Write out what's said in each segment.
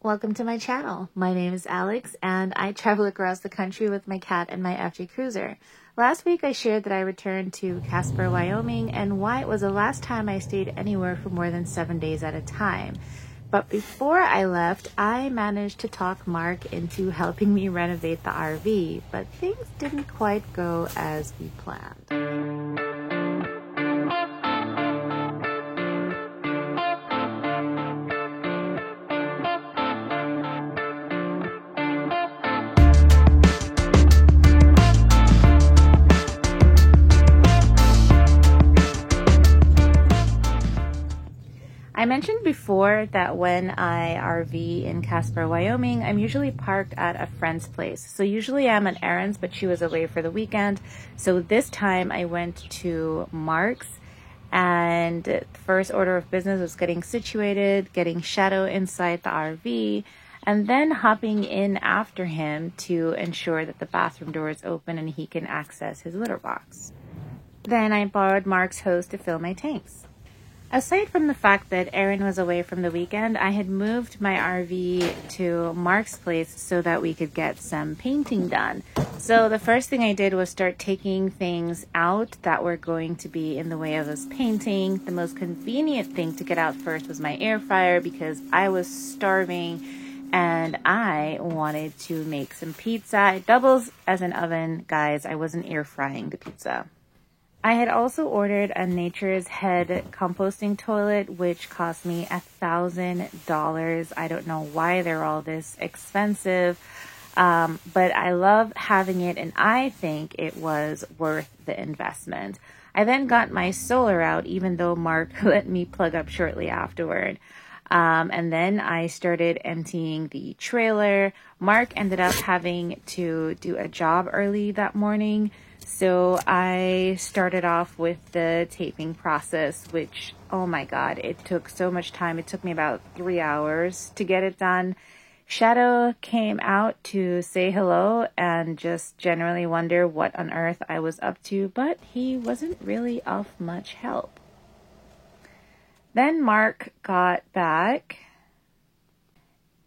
Welcome to my channel. My name is Alex and I travel across the country with my cat and my FJ Cruiser. Last week I shared that I returned to Casper, Wyoming and why it was the last time I stayed anywhere for more than 7 days at a time. But before I left, I managed to talk Mark into helping me renovate the RV, but things didn't quite go as we planned. I mentioned before that when I RV in Casper, Wyoming, I'm usually parked at a friend's place. So usually I'm on errands, but she was away for the weekend. So this time I went to Mark's, and the first order of business was getting situated, getting Shadow inside the RV, and then hopping in after him to ensure that the bathroom door is open and he can access his litter box. Then I borrowed Mark's hose to fill my tanks. Aside from the fact that Erin was away from the weekend, I had moved my RV to Mark's place so that we could get some painting done. So the first thing I did was start taking things out that were going to be in the way of us painting. The most convenient thing to get out first was my air fryer because I was starving and I wanted to make some pizza. It doubles as an oven, guys. I wasn't air frying the pizza. I had also ordered a Nature's Head composting toilet, which cost me $1,000. I don't know why they're all this expensive, but I love having it, and I think it was worth the investment. I then got my solar out, even though Mark let me plug up shortly afterward. And then I started emptying the trailer. Mark ended up having to do a job early that morning. So I started off with the taping process, which, oh my God, it took so much time. It took me about 3 hours to get it done. Shadow came out to say hello and just generally wonder what on earth I was up to, but he wasn't really of much help. Then Mark got back,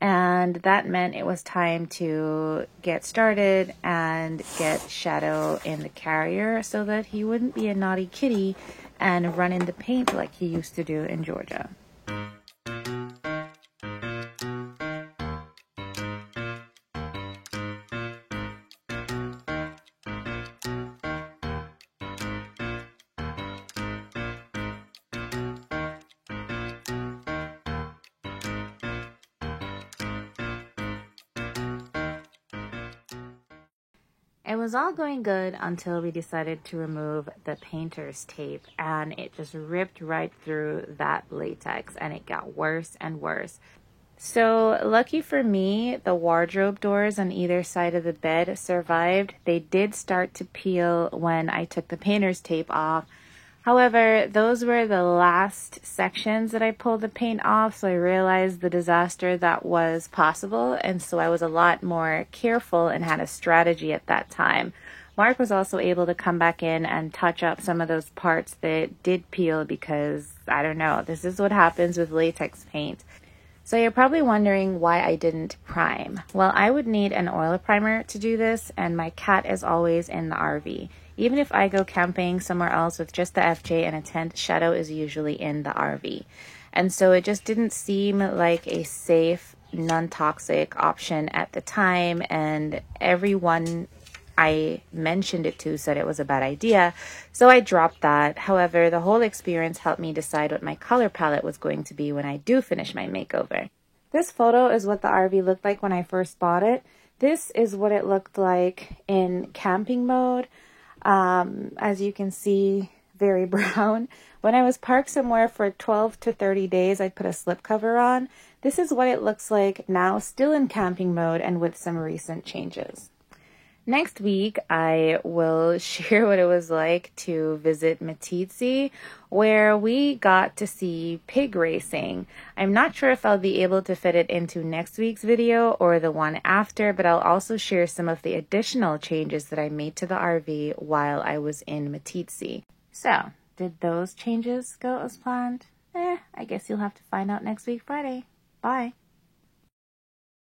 and that meant it was time to get started and get Shadow in the carrier so that he wouldn't be a naughty kitty and run in the paint like he used to do in Georgia. It was all going good until we decided to remove the painter's tape, and it just ripped right through that latex and it got worse and worse. So lucky for me, the wardrobe doors on either side of the bed survived. They did start to peel when I took the painter's tape off. However, those were the last sections that I pulled the paint off, so I realized the disaster that was possible, and so I was a lot more careful and had a strategy at that time. Mark was also able to come back in and touch up some of those parts that did peel because, I don't know, this is what happens with latex paint. So you're probably wondering why I didn't prime. Well, I would need an oil primer to do this, and my cat is always in the RV. Even if I go camping somewhere else with just the FJ and a tent, Shadow is usually in the RV. And so it just didn't seem like a safe, non-toxic option at the time, and everyone I mentioned it to said it was a bad idea, so I dropped that. However, the whole experience helped me decide what my color palette was going to be when I do finish my makeover. This photo is what the RV looked like when I first bought it. This is what it looked like in camping mode. As you can see, very brown. When I was parked somewhere for 12 to 30 days, I'd put a slipcover on. This is what it looks like now, still in camping mode and with some recent changes. Next week, I will share what it was like to visit Meeteetse, where we got to see pig racing. I'm not sure if I'll be able to fit it into next week's video or the one after, but I'll also share some of the additional changes that I made to the RV while I was in Meeteetse. So, did those changes go as planned? I guess you'll have to find out next week Friday. Bye.